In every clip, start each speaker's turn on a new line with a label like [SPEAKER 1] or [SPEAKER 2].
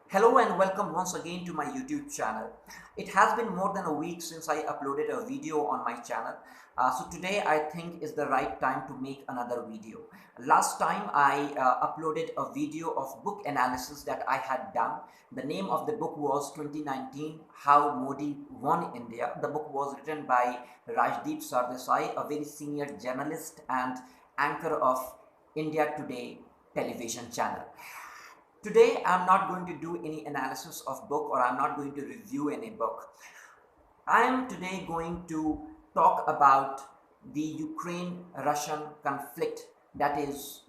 [SPEAKER 1] Hello and welcome once again to my YouTube channel. It has been more than a week since I uploaded a video on my channel. So today I think is the right time to make another video. Last time I uploaded a video of book analysis that I had done. The name of the book was 2019 How Modi Won India. The book was written by Rajdeep Sardesai, a very senior journalist and anchor of India Today television channel. Today, I'm not going to do any analysis of book or I'm not going to review any book. I am today going to talk about the Ukraine-Russian conflict that is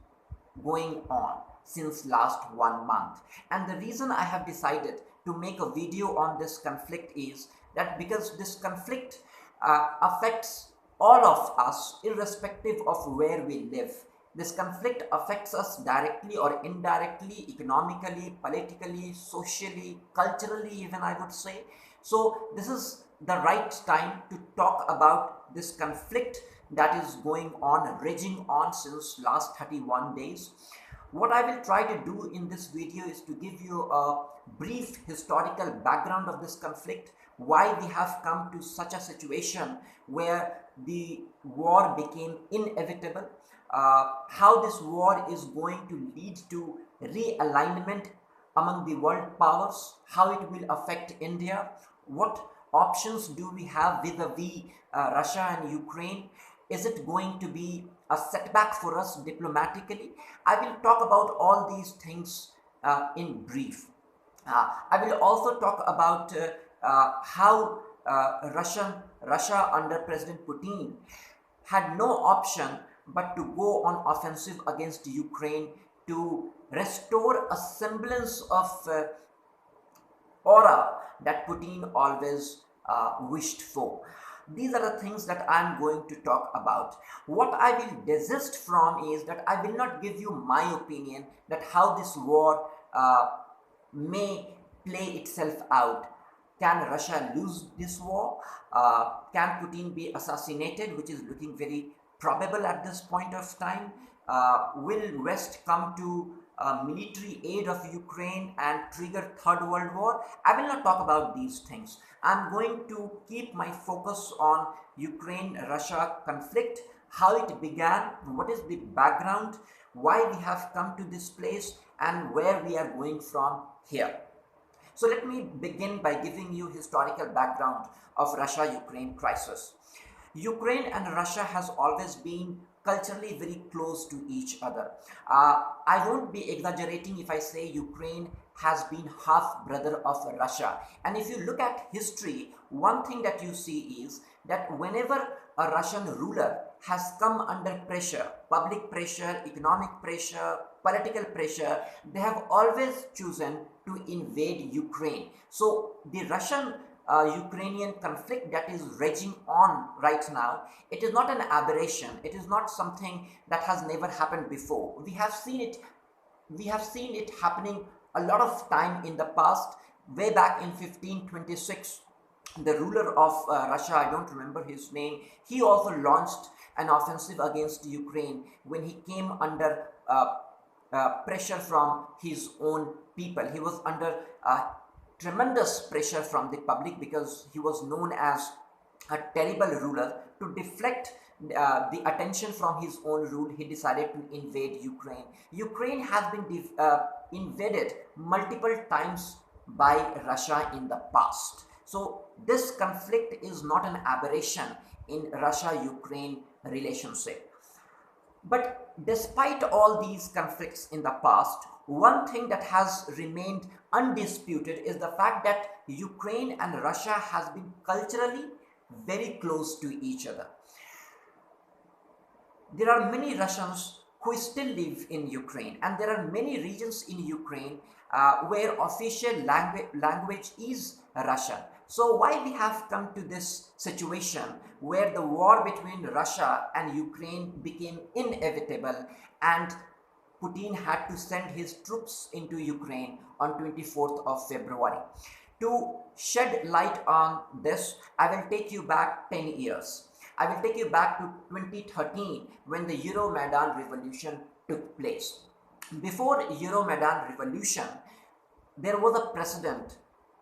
[SPEAKER 1] going on since last 1 month. And the reason I have decided to make a video on this conflict is that because this conflict affects all of us irrespective of where we live. This conflict affects us directly or indirectly, economically, politically, socially, culturally, even I would say. So, this is the right time to talk about this conflict that is going on, raging on since last 31 days. What I will try to do in this video is to give you a brief historical background of this conflict, why we have come to such a situation where the war became inevitable, how this war is going to lead to realignment among the world powers, how it will affect India, what options do we have vis-a-vis Russia and Ukraine. Is it going to be a setback for us diplomatically? I will talk about all these things in brief. I will also talk about how Russia under President Putin had no option but to go on offensive against Ukraine to restore a semblance of aura that Putin always wished for. These are the things that I am going to talk about. What I will desist from is that I will not give you my opinion that how this war may play itself out. Can Russia lose this war? Can Putin be assassinated, which is looking very probable at this point of time? Will West come to military aid of Ukraine and trigger Third World War? I will not talk about these things. I'm going to keep my focus on Ukraine-Russia conflict, how it began, what is the background, why we have come to this place, and where we are going from here. So let me begin by giving you historical background of Russia-Ukraine crisis. Ukraine and Russia has always been culturally very close to each other. I won't be exaggerating if I say Ukraine has been half brother of Russia. And if you look at history, one thing that you see is that whenever a Russian ruler has come under pressure, public pressure, economic pressure, political pressure, they have always chosen to invade Ukraine. So the Russian Ukrainian conflict that is raging on right now, it is not an aberration. It is not something that has never happened before. We have seen it happening a lot of time in the past. Way back in 1526, the ruler of Russia, I don't remember his name, he also launched an offensive against Ukraine when he came under pressure from his own people. He was under tremendous pressure from the public because he was known as a terrible ruler. To deflect the attention from his own rule, he decided to invade Ukraine. Ukraine has been invaded multiple times by Russia in the past. So this conflict is not an aberration in Russia-Ukraine relationship. But despite all these conflicts in the past, one thing that has remained undisputed is the fact that Ukraine and Russia has been culturally very close to each other. There are many Russians who still live in Ukraine, and there are many regions in Ukraine where official language is Russian. So why we have come to this situation where the war between Russia and Ukraine became inevitable and Putin had to send his troops into Ukraine on 24th of February. To shed light on this, I will take you back 10 years. I will take you back to 2013 when the Euromaidan revolution took place. Before Euromaidan revolution, there was a president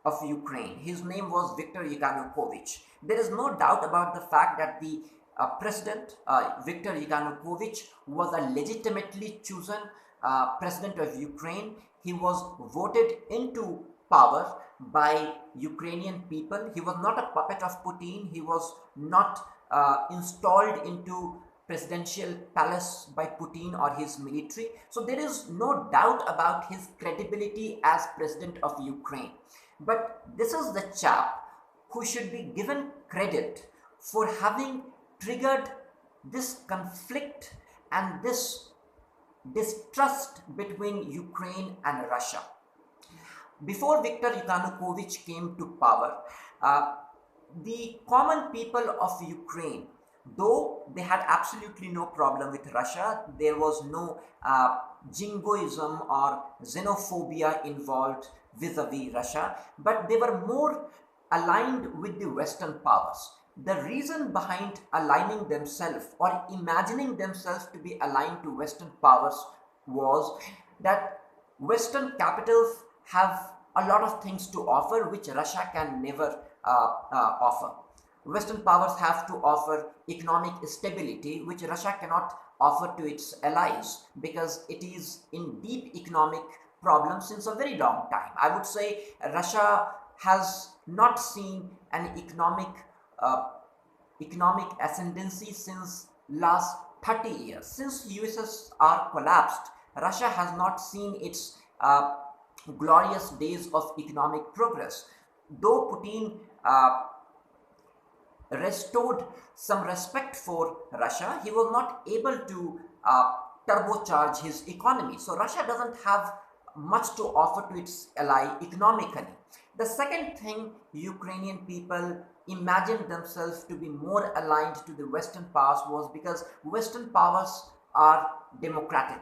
[SPEAKER 1] of Ukraine. His name was Viktor Yanukovych. There is no doubt about the fact that the president, Viktor Yanukovych, was a legitimately chosen president of Ukraine. He was voted into power by Ukrainian people. He was not a puppet of Putin. He was not installed into presidential palace by Putin or his military. So there is no doubt about his credibility as president of Ukraine. But this is the chap who should be given credit for having triggered this conflict and this distrust between Ukraine and Russia. Before Viktor Yanukovych came to power, the common people of Ukraine, though they had absolutely no problem with Russia, there was no jingoism or xenophobia involved vis-a-vis Russia, but they were more aligned with the Western powers. The reason behind aligning themselves or imagining themselves to be aligned to Western powers was that Western capitals have a lot of things to offer which Russia can never offer. Western powers have to offer economic stability which Russia cannot offer to its allies because it is in deep economic problems since a very long time. I would say Russia has not seen an economic ascendancy since last 30 years. Since USSR collapsed, Russia has not seen its glorious days of economic progress. Though Putin restored some respect for Russia, he was not able to turbocharge his economy. So Russia doesn't have much to offer to its ally economically. The second thing, Ukrainian people imagined themselves to be more aligned to the Western powers was because Western powers are democratic.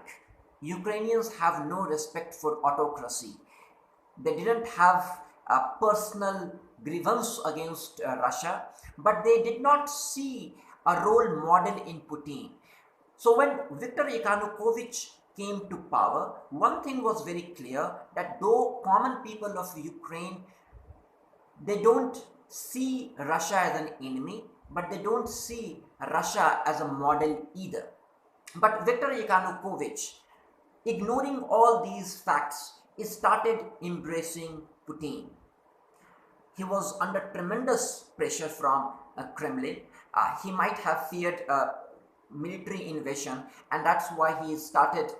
[SPEAKER 1] Ukrainians have no respect for autocracy. They didn't have a personal grievance against Russia, but they did not see a role model in Putin. So when Viktor Yanukovych came to power, one thing was very clear, that though common people of Ukraine, they don't see Russia as an enemy, but they don't see Russia as a model either. But Viktor Yanukovych, ignoring all these facts, started embracing Putin. He was under tremendous pressure from Kremlin. He might have feared military invasion, and that's why he started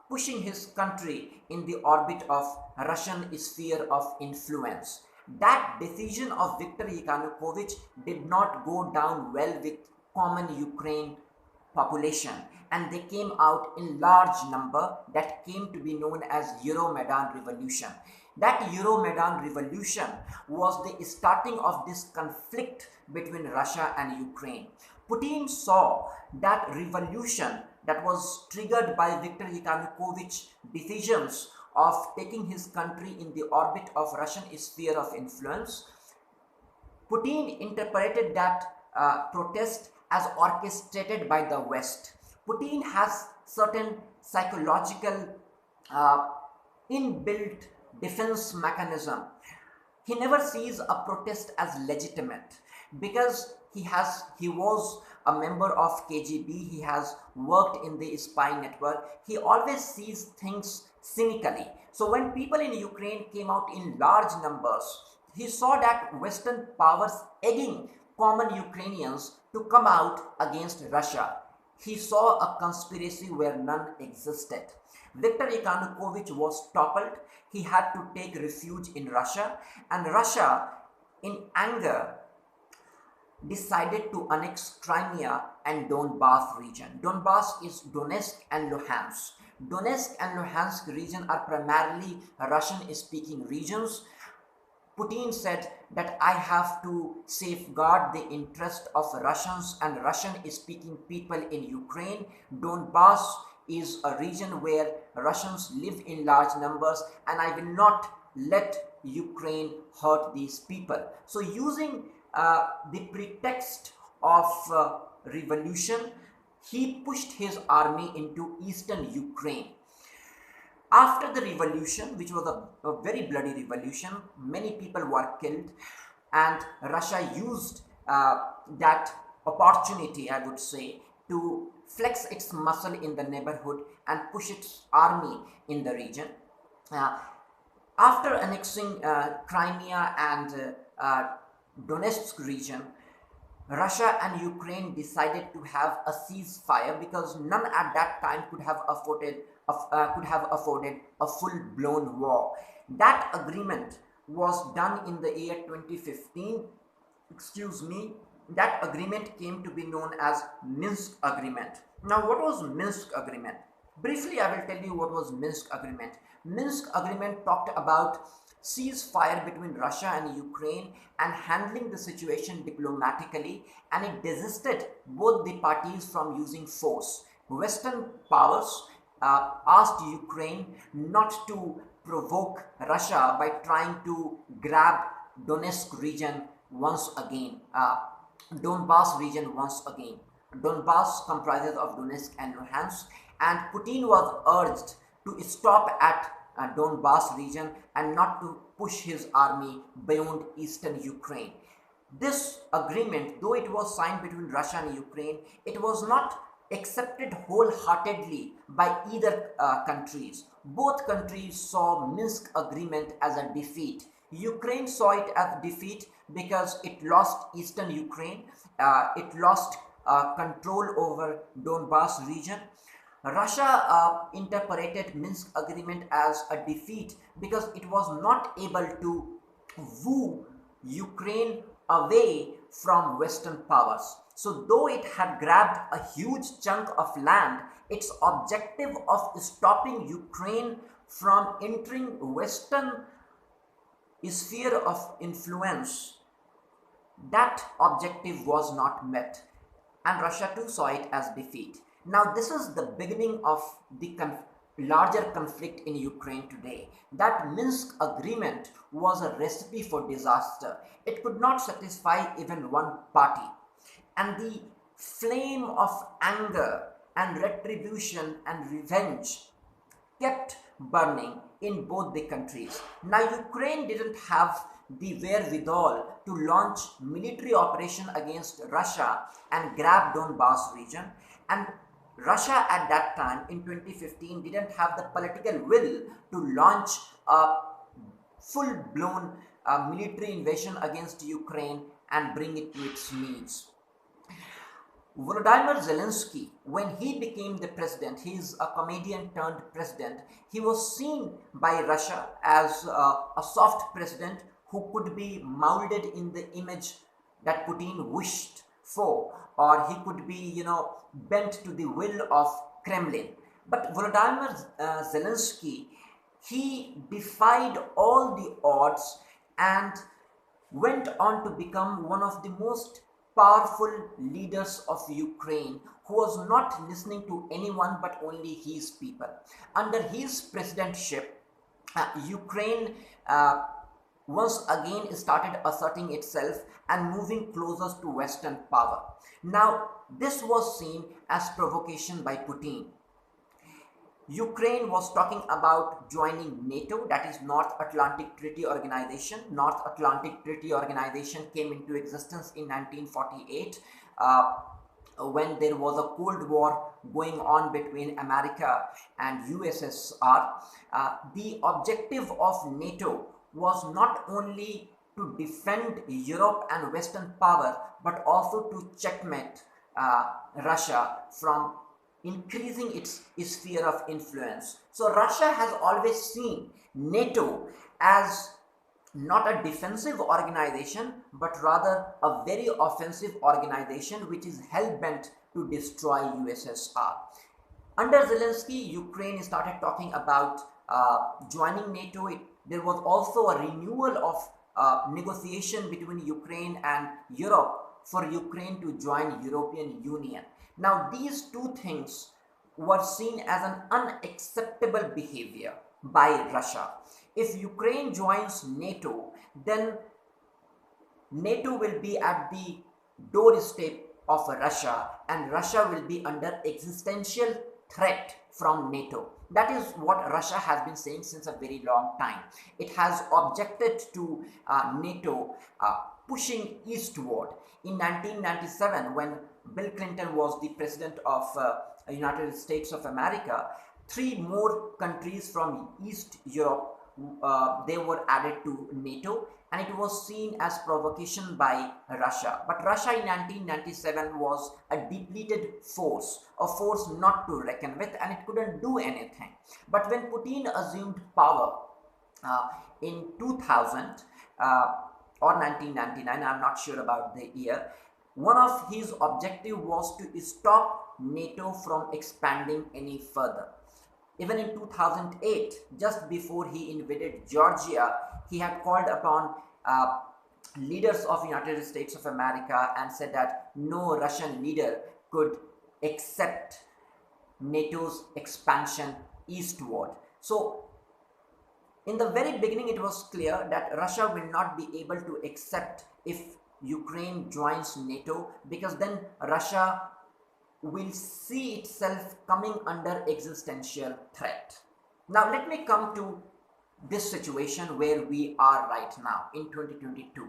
[SPEAKER 1] pushing his country in the orbit of Russian sphere of influence. That decision of Viktor Yanukovych did not go down well with common Ukraine population, and they came out in large number that came to be known as Euromaidan Revolution. That Euromaidan Revolution was the starting of this conflict between Russia and Ukraine. Putin saw that revolution that was triggered by Viktor Yanukovych's decisions of taking his country in the orbit of Russian sphere of influence. Putin interpreted that protest as orchestrated by the West. Putin has certain psychological inbuilt defense mechanism. He never sees a protest as legitimate because he was a member of KGB, he has worked in the spy network. He always sees things cynically. So when people in Ukraine came out in large numbers, he saw that Western powers egging common Ukrainians to come out against Russia. He saw a conspiracy where none existed. Viktor Yanukovych was toppled. He had to take refuge in Russia, and Russia, in anger, decided to annex Crimea and Donbass region. Donbass is Donetsk and Luhansk. Donetsk and Luhansk region are primarily Russian-speaking regions. Putin said that I have to safeguard the interest of Russians and Russian-speaking people in Ukraine. Donbass is a region where Russians live in large numbers, and I will not let Ukraine hurt these people. So using the pretext of revolution, he pushed his army into eastern Ukraine. After the revolution, which was a very bloody revolution, many people were killed, and Russia used that opportunity, I would say, to flex its muscle in the neighborhood and push its army in the region. Uh, After annexing Crimea and Donetsk region, Russia and Ukraine decided to have a ceasefire because none at that time could have afforded a full-blown war. That agreement was done in the year 2015. Excuse me. That agreement came to be known as Minsk Agreement. Now, what was Minsk Agreement? Briefly, I will tell you what was Minsk Agreement. Minsk Agreement talked about ceasefire between Russia and Ukraine and handling the situation diplomatically, and it desisted both the parties from using force. Western powers asked Ukraine not to provoke Russia by trying to grab Donetsk region once again, Donbass region once again. Donbass comprises of Donetsk and Luhansk, and Putin was urged to stop at Donbass region and not to push his army beyond eastern Ukraine. This agreement, though it was signed between Russia and Ukraine, it was not accepted wholeheartedly by either countries. Both countries saw Minsk agreement as a defeat. Ukraine saw it as defeat because it lost eastern Ukraine, it lost control over Donbass region. Russia interpreted Minsk agreement as a defeat because it was not able to woo Ukraine away from Western powers. So though it had grabbed a huge chunk of land, its objective of stopping Ukraine from entering Western sphere of influence, that objective was not met, and Russia too saw it as defeat. Now, this is the beginning of the larger conflict in Ukraine today. That Minsk agreement was a recipe for disaster. It could not satisfy even one party. And the flame of anger and retribution and revenge kept burning in both the countries. Now, Ukraine didn't have the wherewithal to launch military operation against Russia and grab Donbass region, and Russia at that time in 2015 didn't have the political will to launch a full-blown military invasion against Ukraine and bring it to its knees. Volodymyr Zelensky, when he became the president, he is a comedian turned president, he was seen by Russia as a soft president who could be molded in the image that Putin wished for, or he could be, bent to the will of Kremlin. But Volodymyr Zelensky, he defied all the odds and went on to become one of the most powerful leaders of Ukraine, who was not listening to anyone but only his people. Under his presidentship, Ukraine once again started asserting itself and moving closer to Western power. Now, this was seen as provocation by Putin. Ukraine was talking about joining NATO, that is North Atlantic Treaty Organization. North Atlantic Treaty Organization came into existence in 1948 when there was a Cold War going on between America and USSR. The objective of NATO was not only to defend Europe and Western power, but also to checkmate Russia from increasing its sphere of influence. So Russia has always seen NATO as not a defensive organization, but rather a very offensive organization which is hell-bent to destroy USSR. Under Zelensky, Ukraine started talking about joining NATO. There was also a renewal of negotiation between Ukraine and Europe for Ukraine to join European Union. Now, these two things were seen as an unacceptable behavior by Russia. If Ukraine joins NATO, then NATO will be at the doorstep of Russia, and Russia will be under existential threat from NATO. That is what Russia has been saying since a very long time. It has objected to NATO pushing eastward. In 1997, when Bill Clinton was the president of United States of America, three more countries from East Europe they were added to NATO, and it was seen as provocation by Russia. But Russia in 1997 was a depleted force, a force not to reckon with, and it couldn't do anything. But when Putin assumed power in 2000 or 1999, I'm not sure about the year, one of his objective was to stop NATO from expanding any further. Even in 2008, just before he invaded Georgia, he had called upon leaders of United States of America and said that no Russian leader could accept NATO's expansion eastward. So in the very beginning, it was clear that Russia will not be able to accept if Ukraine joins NATO, because then Russia will see itself coming under existential threat. Now let me come to this situation where we are right now in 2022.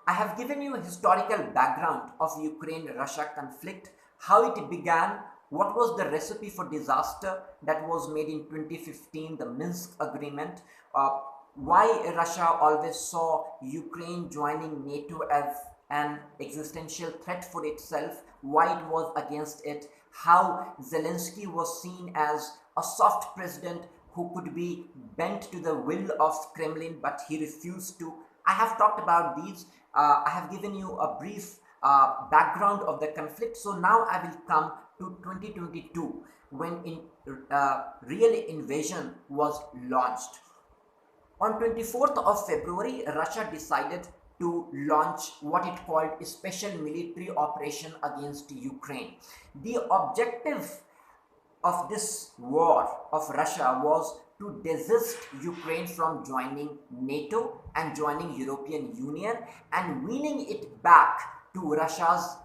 [SPEAKER 1] I have given you a historical background of Ukraine-Russia conflict, how it began, what was the recipe for disaster that was made in 2015, the Minsk agreement, why Russia always saw Ukraine joining NATO as an existential threat for itself, why it was against it, how Zelensky was seen as a soft president who could be bent to the will of Kremlin, but he refused to. I have talked about these. I have given you a brief background of the conflict. So now I will come to 2022 when real invasion was launched. On 24th of February, Russia decided to launch what it called a special military operation against Ukraine. The objective of this war of Russia was to desist Ukraine from joining NATO and joining European Union and winning it back to Russia's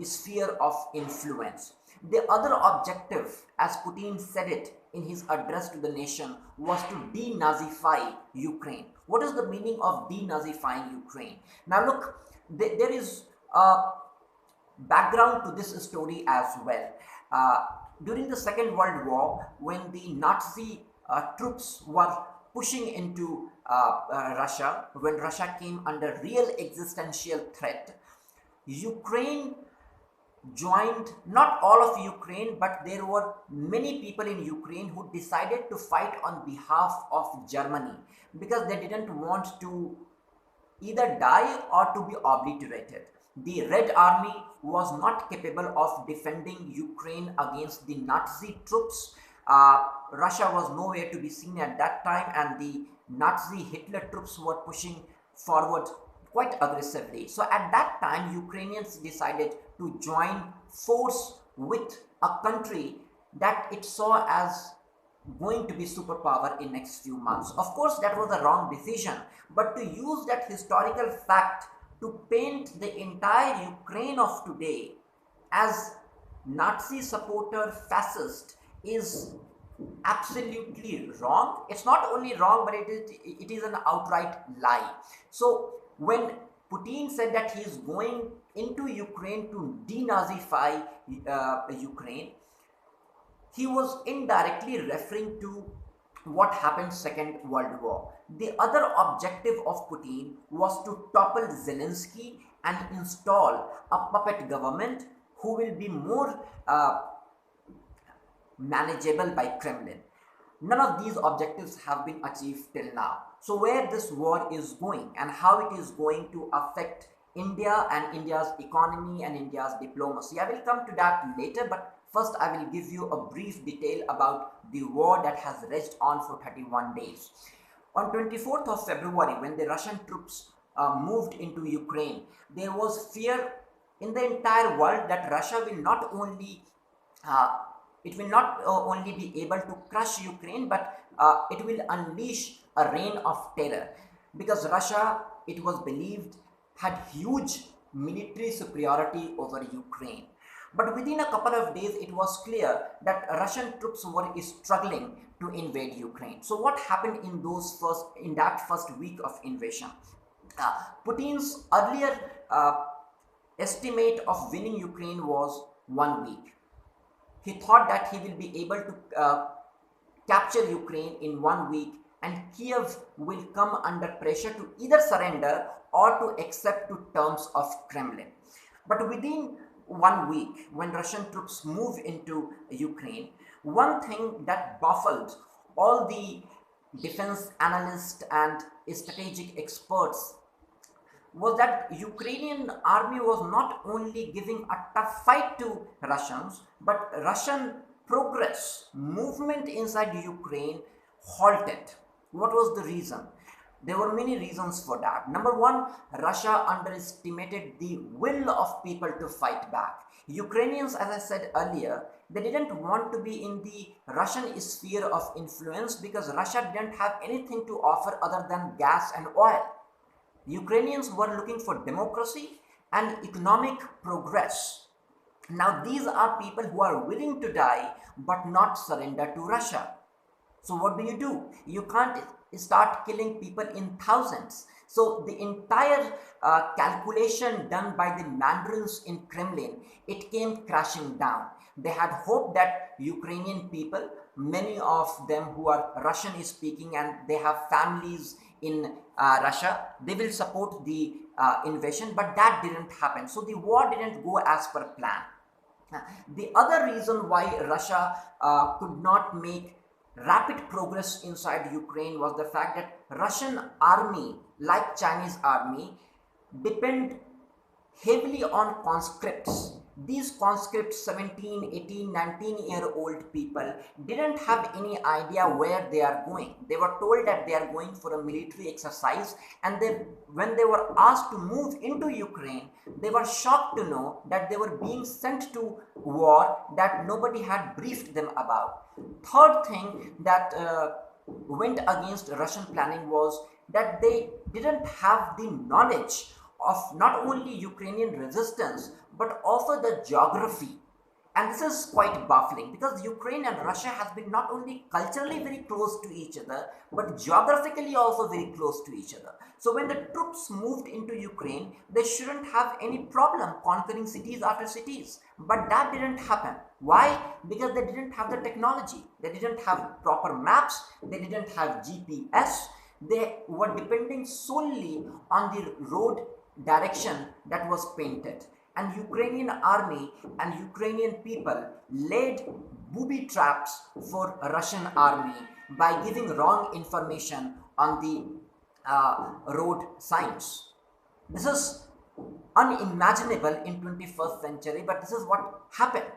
[SPEAKER 1] sphere of influence. The other objective, as Putin said it in his address to the nation, was to denazify Ukraine. What is the meaning of denazifying Ukraine? Now look, there is a background to this story as well. During the Second World War, when the Nazi troops were pushing into Russia, when Russia came under real existential threat, Ukraine joined, not all of Ukraine, but there were many people in Ukraine who decided to fight on behalf of Germany because they didn't want to either die or to be obliterated. The Red Army was not capable of defending Ukraine against the Nazi troops. Russia was nowhere to be seen at that time, and the Nazi Hitler troops were pushing forward quite aggressively. So at that time, Ukrainians decided to join force with a country that it saw as going to be superpower in next few months. Of course, that was a wrong decision, but to use that historical fact to paint the entire Ukraine of today as Nazi supporter fascist is absolutely wrong. It's not only wrong, but it is an outright lie. So when Putin said that he is going into Ukraine to denazify Ukraine, he was indirectly referring to what happened Second World War. The other objective of Putin was to topple Zelensky and install a puppet government who will be more manageable by Kremlin. None of these objectives have been achieved till now. So where this war is going and how it is going to affect India and India's economy and India's diplomacy, I will come to that later, but first I will give you a brief detail about the war that has raged on for 31 days. On 24th of February, when the Russian troops moved into Ukraine, there was fear in the entire world that Russia will not only be able to crush Ukraine, but it will unleash a reign of terror, because Russia, it was believed, had huge military superiority over Ukraine. But within a couple of days, it was clear that Russian troops were struggling to invade Ukraine. So what happened in that first week of invasion? Putin's earlier estimate of winning Ukraine was 1 week. He thought that he will be able to capture Ukraine in 1 week, and Kiev will come under pressure to either surrender or to accept to terms of Kremlin. But within 1 week, when Russian troops move into Ukraine, one thing that baffled all the defense analysts and strategic experts was that Ukrainian army was not only giving a tough fight to Russians, but Russian progress, movement inside Ukraine halted. What was the reason? There were many reasons for that. Number one, Russia underestimated the will of people to fight back. Ukrainians, as I said earlier, they didn't want to be in the Russian sphere of influence because Russia didn't have anything to offer other than gas and oil. Ukrainians were looking for democracy and economic progress. Now, these are people who are willing to die but not surrender to Russia. So what do? You can't start killing people in thousands. So the entire calculation done by the mandarins in Kremlin, it came crashing down. They had hoped that Ukrainian people, many of them who are Russian speaking and they have families in Russia, they will support the invasion, but that didn't happen. So the war didn't go as per plan. The other reason why Russia could not make rapid progress inside Ukraine was the fact that Russian army, like Chinese army, depend heavily on conscripts. These conscripts, 17, 18, 19-year-old people, didn't have any idea where they are going. They were told that they are going for a military exercise, and when they were asked to move into Ukraine, they were shocked to know that they were being sent to war that nobody had briefed them about. Third thing that went against Russian planning was that they didn't have the knowledge of not only Ukrainian resistance but also the geography. And this is quite baffling because Ukraine and Russia has been not only culturally very close to each other but geographically also very close to each other. So when the troops moved into Ukraine, they shouldn't have any problem conquering cities after cities. But that didn't happen. Why? Because they didn't have the technology. They didn't have proper maps. They didn't have GPS. They were depending solely on the road direction that was painted. And Ukrainian army and Ukrainian people laid booby traps for Russian army by giving wrong information on the road signs. This is unimaginable in 21st century, but this is what happened.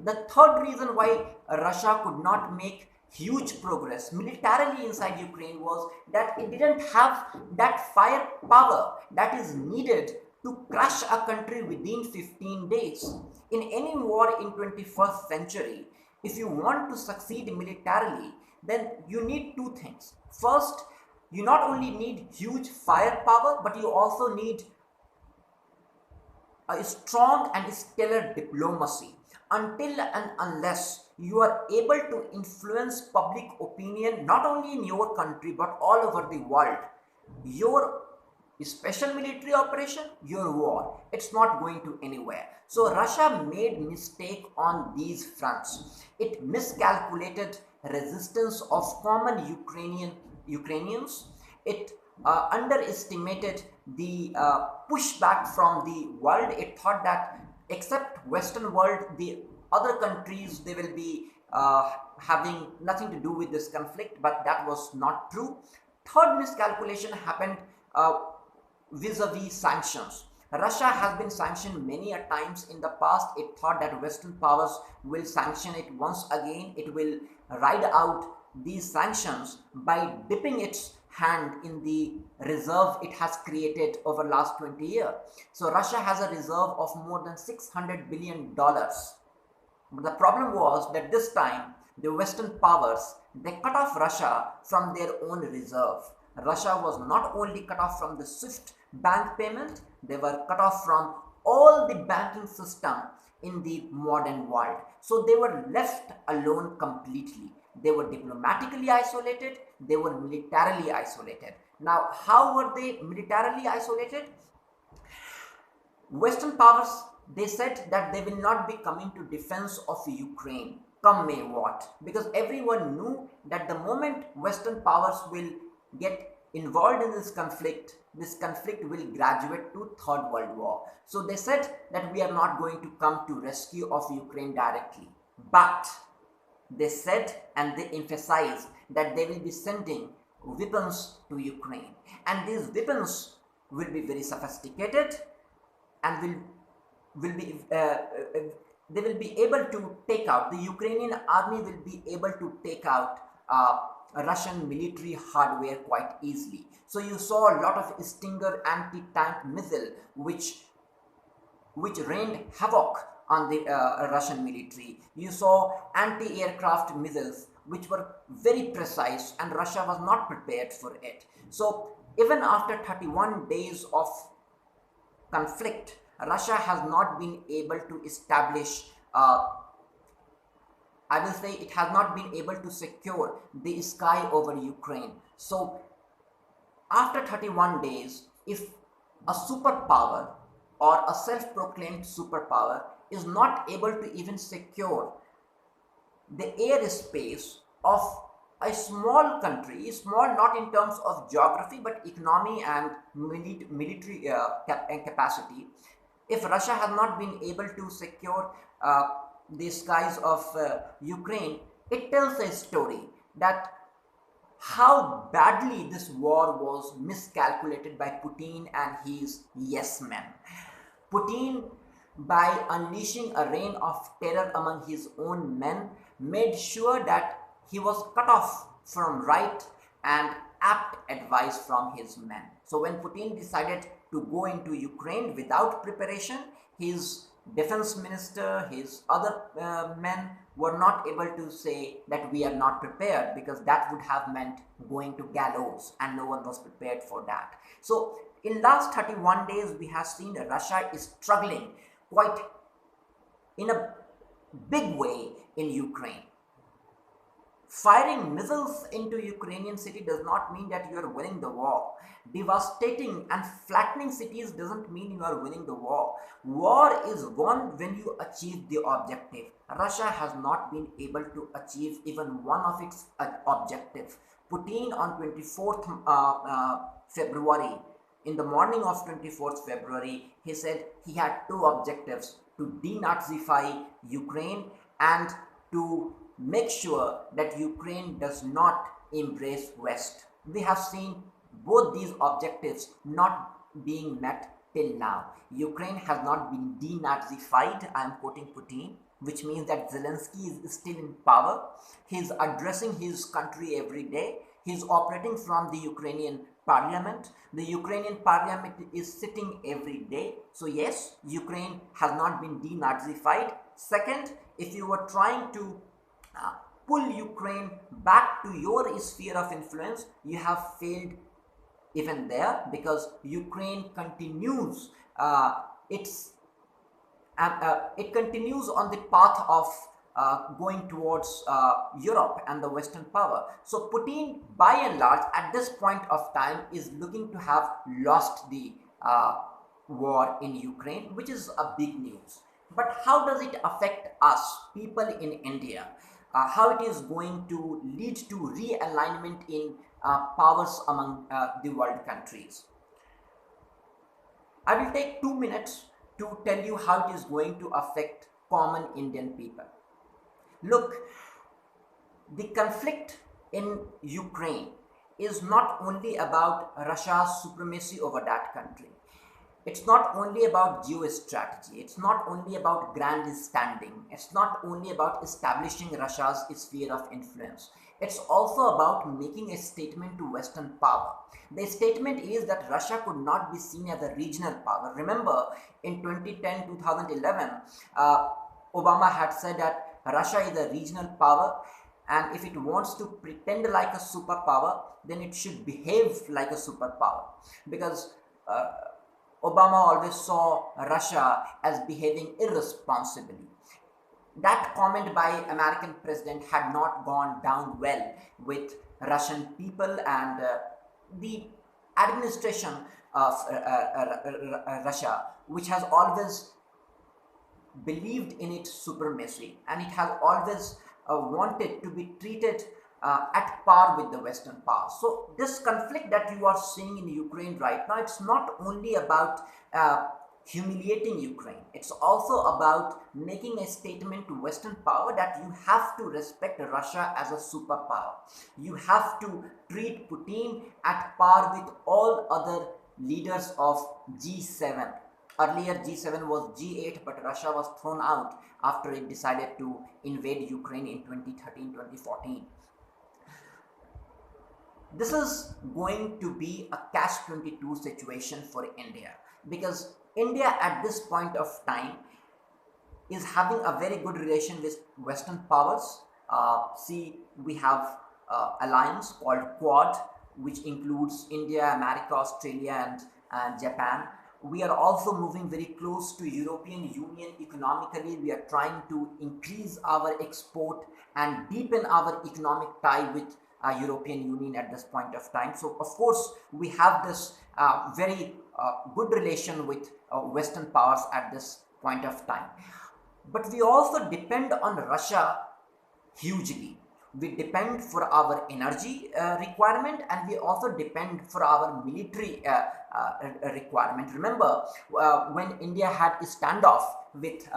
[SPEAKER 1] The third reason why Russia could not make huge progress militarily inside Ukraine was that it didn't have that firepower that is needed to crush a country within 15 days. In any war in 21st century, if you want to succeed militarily, then you need two things. First, you not only need huge firepower, but you also need a strong and stellar diplomacy. Until and unless you are able to influence public opinion not only in your country but all over the world, your special military operation, your war, it's not going to anywhere. So Russia made mistake on these fronts. It miscalculated resistance of common Ukrainians. It underestimated the pushback from the world. It thought that except Western world, the other countries, they will be having nothing to do with this conflict, but that was not true. Third miscalculation happened vis-a-vis sanctions. Russia has been sanctioned many a times in the past. It thought that Western powers will sanction it once again. It will ride out these sanctions by dipping its hand in the reserve it has created over last 20 years. So Russia has a reserve of more than $600 billion. But the problem was that this time the Western powers, they cut off Russia from their own reserve. Russia was not only cut off from the SWIFT bank payment, they were cut off from all the banking system in the modern world. So they were left alone completely. They were diplomatically isolated, they were militarily isolated. Now, how were they militarily isolated? Western powers, they said that they will not be coming to defense of Ukraine, come may what, because everyone knew that the moment Western powers will get involved in this conflict will graduate to Third World War. So they said that we are not going to come to rescue of Ukraine directly, but they said and they emphasized that they will be sending weapons to Ukraine, and these weapons will be very sophisticated and will be they will be able to take out, the Ukrainian army will be able to take out Russian military hardware quite easily. So you saw a lot of Stinger anti-tank missile which rained havoc on the Russian military. You saw anti-aircraft missiles which were very precise, and Russia was not prepared for it. So even after 31 days of conflict, Russia has not been able to establish, I will say it has not been able to secure the sky over Ukraine. So after 31 days, if a superpower or a self-proclaimed superpower is not able to even secure the airspace of a small country, small not in terms of geography but economy and military capacity, if Russia has not been able to secure the skies of Ukraine, it tells a story that how badly this war was miscalculated by Putin and his yes men. Putin, by unleashing a reign of terror among his own men, made sure that he was cut off from right and apt advice from his men. So when Putin decided to go into Ukraine without preparation, his defense minister, his other men were not able to say that we are not prepared, because that would have meant going to gallows, and no one was prepared for that. So in last 31 days, we have seen Russia is struggling quite in a big way in Ukraine. Firing missiles into Ukrainian city does not mean that you are winning the war. Devastating and flattening cities doesn't mean you are winning the war. War is won when you achieve the objective. Russia has not been able to achieve even one of its objectives. Putin on 24th February, in the morning of 24th February, he said he had two objectives: to denazify Ukraine and to make sure that Ukraine does not embrace West. We have seen both these objectives not being met till now. Ukraine has not been denazified, I am quoting Putin, which means that Zelensky is still in power. He is addressing his country every day. He is operating from the Ukrainian parliament. The Ukrainian parliament is sitting every day. So yes, Ukraine has not been denazified. Second, if you were trying to pull Ukraine back to your sphere of influence, you have failed even there, because Ukraine continues it continues on the path of going towards Europe and the Western power. So Putin, by and large, at this point of time, is looking to have lost the war in Ukraine, which is a big news. But how does it affect us, people in India? How it is going to lead to realignment in powers among the world countries? I will take 2 minutes to tell you how it is going to affect common Indian people. Look, the conflict in Ukraine is not only about Russia's supremacy over that country. It's not only about geostrategy. It's not only about grandstanding. It's not only about establishing Russia's sphere of influence. It's also about making a statement to Western power. The statement is that Russia could not be seen as a regional power. Remember, in 2010-2011, Obama had said that Russia is a regional power, and if it wants to pretend like a superpower, then it should behave like a superpower. Because Obama always saw Russia as behaving irresponsibly. That comment by American president had not gone down well with Russian people and the administration of Russia, which has always believed in its supremacy, and it has always wanted to be treated at par with the Western powers. So this conflict that you are seeing in Ukraine right now, it's not only about humiliating Ukraine, it's also about making a statement to Western power that you have to respect Russia as a superpower. You have to treat Putin at par with all other leaders of G7. Earlier G7 was G8, but Russia was thrown out after it decided to invade Ukraine in 2013-2014. This is going to be a catch-22 situation for India, because India at this point of time is having a very good relation with Western powers. See, we have alliance called Quad, which includes India, America, Australia, and Japan. We are also moving very close to European Union economically. We are trying to increase our export and deepen our economic tie with European Union at this point of time. So of course we have this very good relation with Western powers at this point of time. But we also depend on Russia hugely. We depend for our energy requirement, and we also depend for our military requirement. Remember, when India had a standoff with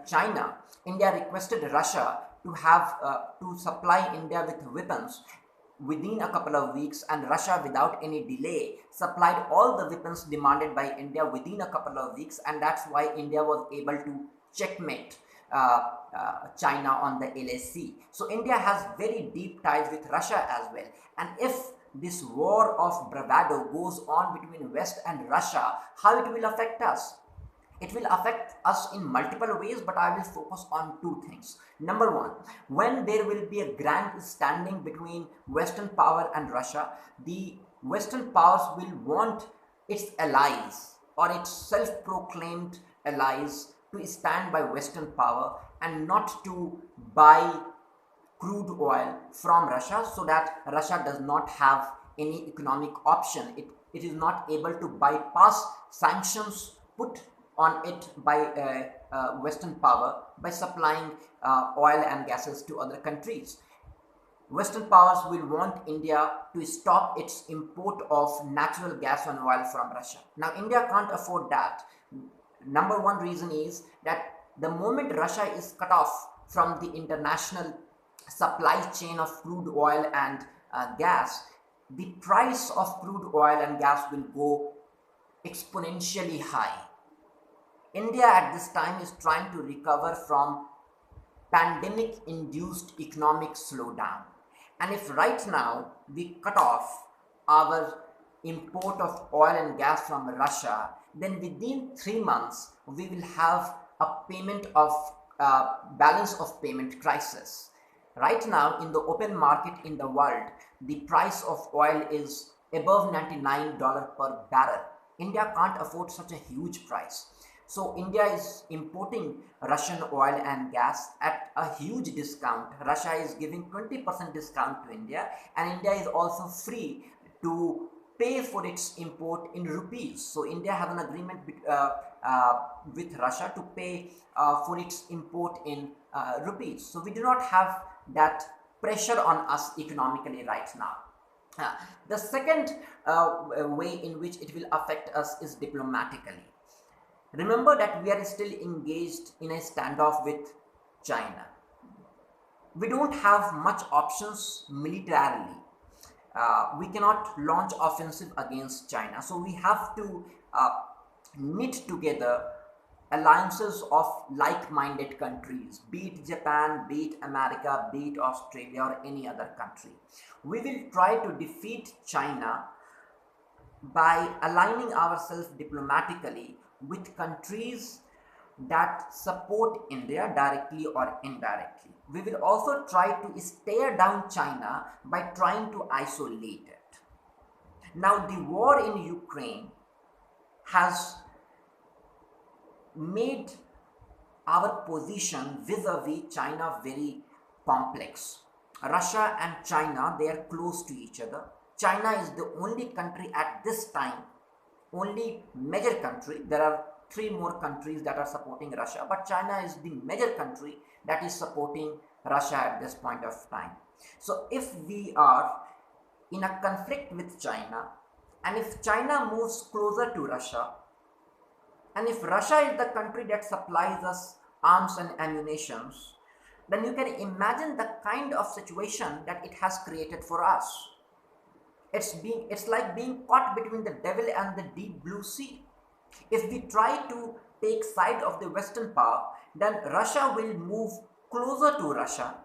[SPEAKER 1] China, India requested Russia to have to supply India with weapons within a couple of weeks, and Russia, without any delay, supplied all the weapons demanded by India within a couple of weeks, and that's why India was able to checkmate China on the LAC. So India has very deep ties with Russia as well, and if this war of bravado goes on between West and Russia, how it will affect us? It will affect us in multiple ways, but I will focus on two things. Number one, when there will be a grand standing between Western power and Russia, the Western powers will want its allies or its self-proclaimed allies to stand by Western power and not to buy crude oil from Russia, so that Russia does not have any economic option. It is not able to bypass sanctions put on it by Western power by supplying oil and gases to other countries. Western powers will want India to stop its import of natural gas and oil from Russia. Now, India can't afford that. Number one reason is that the moment Russia is cut off from the international supply chain of crude oil and gas, the price of crude oil and gas will go exponentially high. India at this time is trying to recover from pandemic-induced economic slowdown. And if right now we cut off our import of oil and gas from Russia, then within 3 months we will have a payment of balance of payment crisis. Right now in the open market in the world, the price of oil is above $99 per barrel. India can't afford such a huge price. So India is importing Russian oil and gas at a huge discount. Russia is giving 20% discount to India, and India is also free to pay for its import in rupees. So India has an agreement with Russia to pay for its import in rupees. So we do not have that pressure on us economically right now. The second way in which it will affect us is diplomatically. Remember that we are still engaged in a standoff with China. We don't have much options militarily. We cannot launch offensive against China. So we have to knit together alliances of like-minded countries, be it Japan, be it America, be it Australia, or any other country. We will try to defeat China by aligning ourselves diplomatically with countries that support India directly or indirectly. We will also try to stare down China by trying to isolate it. Now, the war in Ukraine has made our position vis-a-vis China very complex. Russia and China, they are close to each other. China is the only country at this time, only major country. There are three more countries that are supporting Russia, but China is the major country that is supporting Russia at this point of time. So if we are in a conflict with China, and if China moves closer to Russia, and if Russia is the country that supplies us arms and ammunition, then you can imagine the kind of situation that it has created for us. It's like being caught between the devil and the deep blue sea. If we try to take side of the Western power, then Russia will move closer to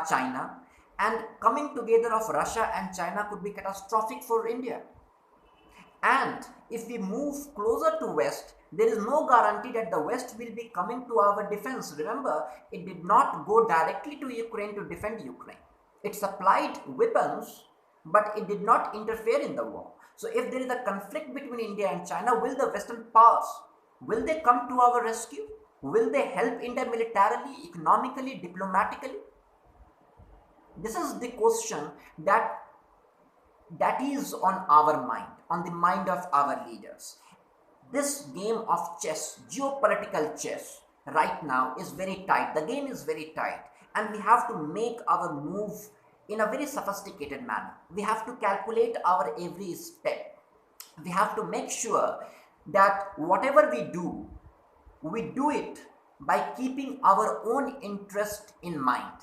[SPEAKER 1] China, and coming together of Russia and China could be catastrophic for India. And if we move closer to West, there is no guarantee that the West will be coming to our defense. Remember, it did not go directly to Ukraine to defend Ukraine. It supplied weapons, but it did not interfere in the war. So if there is a conflict between India and China, will the Western powers, will they come to our rescue? Will they help India militarily, economically, diplomatically? This is the question that is on our mind, on the mind of our leaders. This game of chess, geopolitical chess, right now is very tight. The game is very tight, and we have to make our move in a very sophisticated manner. We have to calculate our every step. We have to make sure that whatever we do it by keeping our own interest in mind.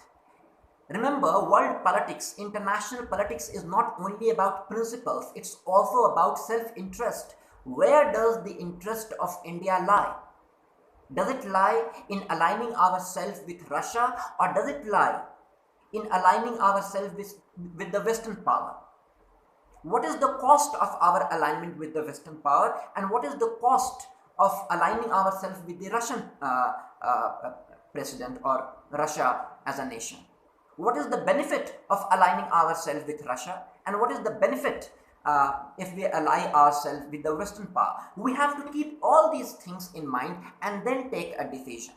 [SPEAKER 1] Remember, world politics, international politics is not only about principles, it's also about self-interest. Where does the interest of India lie? Does it lie in aligning ourselves with Russia, or does it lie in aligning ourselves with the Western power? What is the cost of our alignment with the Western power, and what is the cost of aligning ourselves with the Russian president or Russia as a nation? What is the benefit of aligning ourselves with Russia, and what is the benefit if we ally ourselves with the Western power? We have to keep all these things in mind and then take a decision.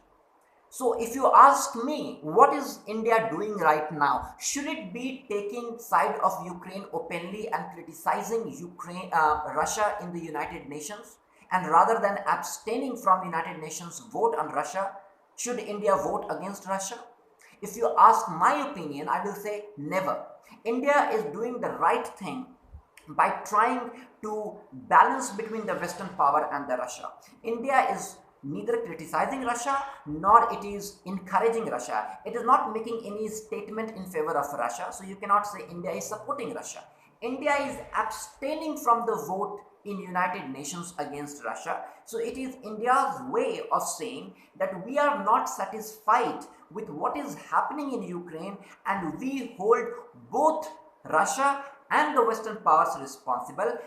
[SPEAKER 1] So if you ask me, what is India doing right now? Should it be taking side of Ukraine openly and criticizing Russia in the United Nations? And rather than abstaining from United Nations vote on Russia, should India vote against Russia? If you ask my opinion, I will say never. India is doing the right thing by trying to balance between the Western power and the Russia. India is neither criticizing Russia nor it is encouraging Russia. It is not making any statement in favor of Russia, so you cannot say India is supporting Russia. India is abstaining from the vote in United Nations against Russia. So it is India's way of saying that we are not satisfied with what is happening in Ukraine, and we hold both Russia and the Western powers responsible,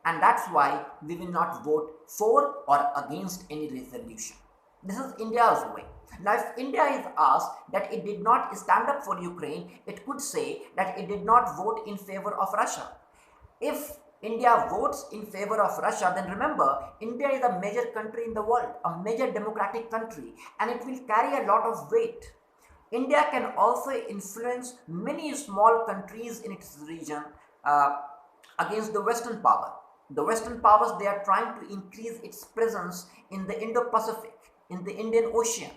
[SPEAKER 1] and that's why we will not vote for or against any resolution. This is India's way. Now, if India is asked that it did not stand up for Ukraine, it could say that it did not vote in favor of Russia. If India votes in favor of Russia, then remember, India is a major country in the world, a major democratic country, and it will carry a lot of weight. India can also influence many small countries in its region against the Western power. The Western powers, they are trying to increase its presence in the Indo-Pacific, in the Indian Ocean.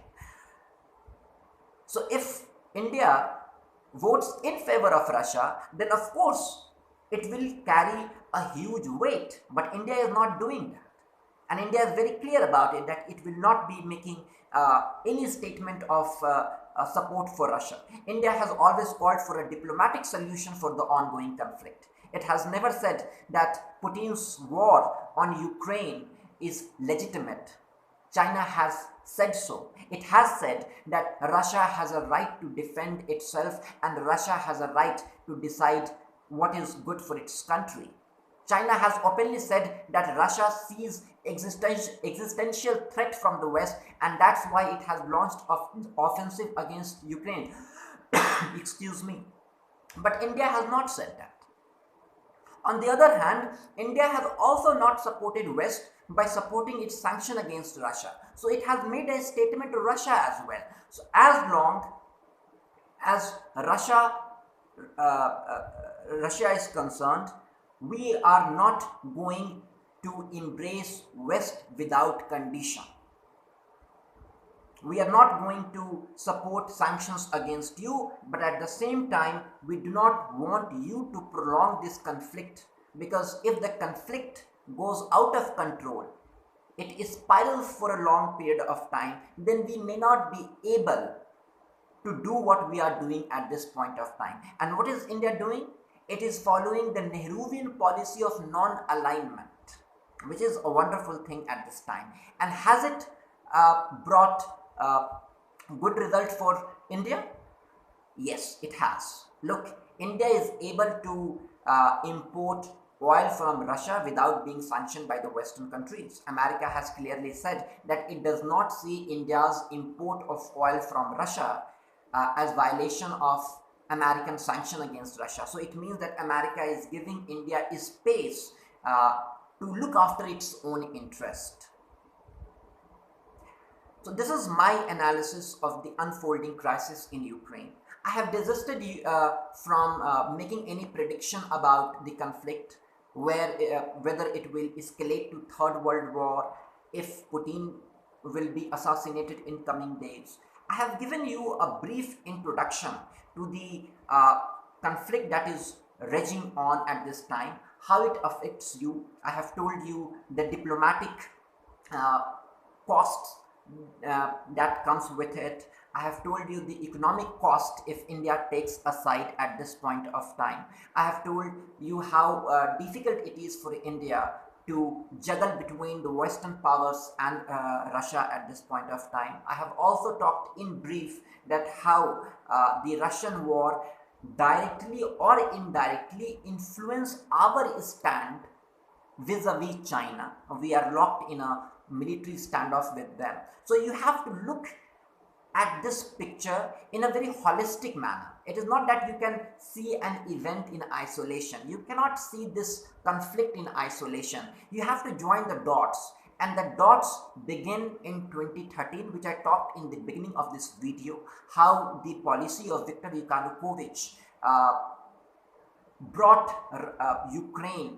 [SPEAKER 1] So if India votes in favor of Russia, then of course it will carry a huge weight. But India is not doing that. And India is very clear about it, that it will not be making any statement of support for Russia. India has always called for a diplomatic solution for the ongoing conflict. It has never said that Putin's war on Ukraine is legitimate. China has said so. It has said that Russia has a right to defend itself, and Russia has a right to decide what is good for its country. China has openly said that Russia sees existential threat from the West, and that's why it has launched offensive against Ukraine. Excuse me. But India has not said that. On the other hand, India has also not supported West by supporting its sanction against Russia. So it has made a statement to Russia as well. So as long as uh, uh, Russia is concerned, we are not going to embrace West without condition. We are not going to support sanctions against you, but at the same time, we do not want you to prolong this conflict, because if the conflict goes out of control, it spirals for a long period of time, then we may not be able to do what we are doing at this point of time. And what is India doing? It is following the Nehruvian policy of non-alignment, which is a wonderful thing at this time. And has it brought good result for India? Yes, it has. Look, India is able to import oil from Russia without being sanctioned by the Western countries. America has clearly said that it does not see India's import of oil from Russia as violation of American sanction against Russia. So it means that America is giving India a space to look after its own interest. So this is my analysis of the unfolding crisis in Ukraine. I have desisted from making any prediction about the conflict, whether it will escalate to Third World War, if Putin will be assassinated in coming days. I have given you a brief introduction to the conflict that is raging on at this time, how it affects you. I have told you the diplomatic costs that comes with it. I have told you the economic cost if India takes a side at this point of time. I have told you how difficult it is for India to juggle between the Western powers and Russia at this point of time. I have also talked in brief that how the Russian war directly or indirectly influence our stand vis-a-vis China. We are locked in a military standoff with them. So you have to look at this picture in a very holistic manner. It is not that you can see an event in isolation. You cannot see this conflict in isolation. You have to join the dots, and the dots begin in 2013, which I talked in the beginning of this video, how the policy of Viktor Yanukovych brought Ukraine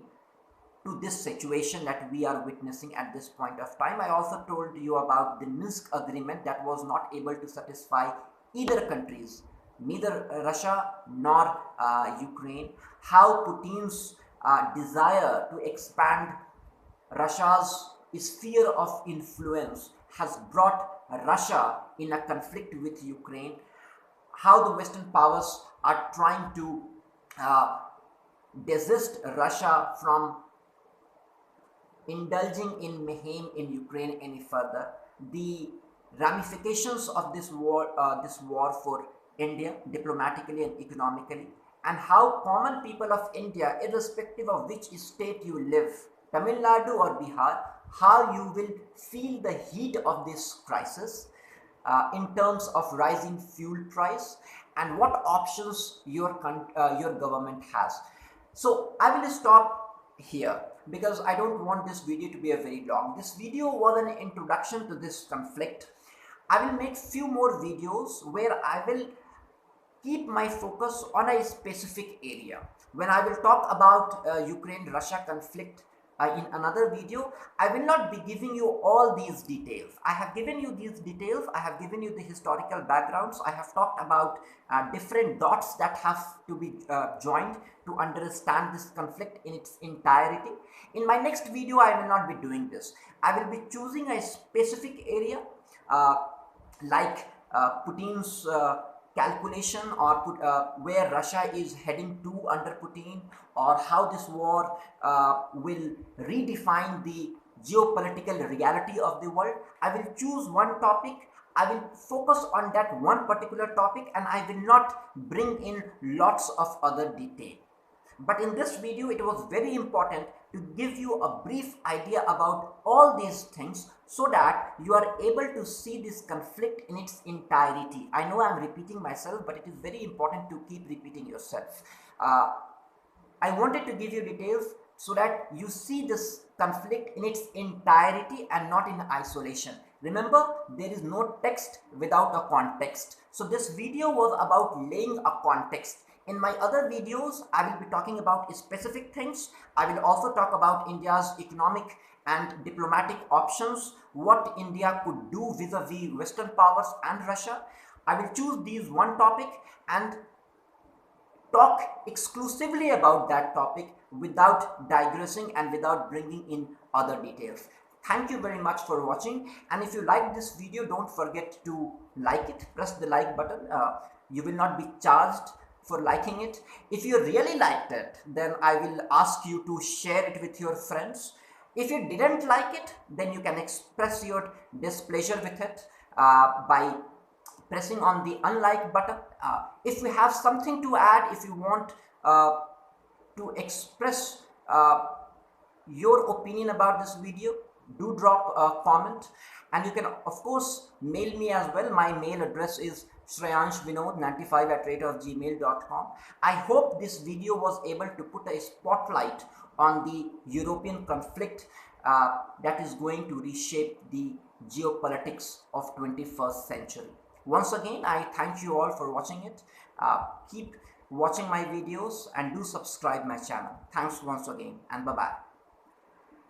[SPEAKER 1] to this situation that we are witnessing at this point of time. I also told you about the Minsk agreement that was not able to satisfy either countries, neither Russia nor Ukraine, how Putin's desire to expand Russia's sphere of influence has brought Russia in a conflict with Ukraine, how the Western powers are trying to desist Russia from indulging in mayhem in Ukraine any further, the ramifications of this war for India diplomatically and economically, and how common people of India, irrespective of which state you live, Tamil Nadu or Bihar, how you will feel the heat of this crisis in terms of rising fuel price, and what options your government has. So I will stop here because I don't want this video to be a very long. This video was an introduction to this conflict. I will make few more videos where I will keep my focus on a specific area. When I will talk about Ukraine-Russia conflict in another video, I will not be giving you all these details. I have given you these details, I have given you the historical backgrounds, I have talked about different dots that have to be joined to understand this conflict in its entirety. In my next video, I will not be doing this. I will be choosing a specific area like Putin's calculation, or where Russia is heading to under Putin, or how this war will redefine the geopolitical reality of the world. I will choose one topic, I will focus on that one particular topic, and I will not bring in lots of other detail. But in this video, it was very important to give you a brief idea about all these things so that you are able to see this conflict in its entirety. I know I'm repeating myself, but it is very important to keep repeating yourself. I wanted to give you details so that you see this conflict in its entirety and not in isolation. Remember, there is no text without a context. So this video was about laying a context. In my other videos, I will be talking about specific things. I will also talk about India's economic and diplomatic options, what India could do vis-a-vis Western powers and Russia. I will choose these one topic and talk exclusively about that topic without digressing and without bringing in other details. Thank you very much for watching, and if you like this video, don't forget to like it. Press the like button. You will not be charged for liking it. If you really liked it, then I will ask you to share it with your friends. If you didn't like it, then you can express your displeasure with it by pressing on the unlike button. If you have something to add, if you want to express your opinion about this video, do drop a comment, and you can of course mail me as well. My mail address is shreyanshvinod95@gmail.com. I hope this video was able to put a spotlight on the European conflict that is going to reshape the geopolitics of 21st century. Once again, I thank you all for watching it. Keep watching my videos and do subscribe my channel. Thanks once again, and bye-bye.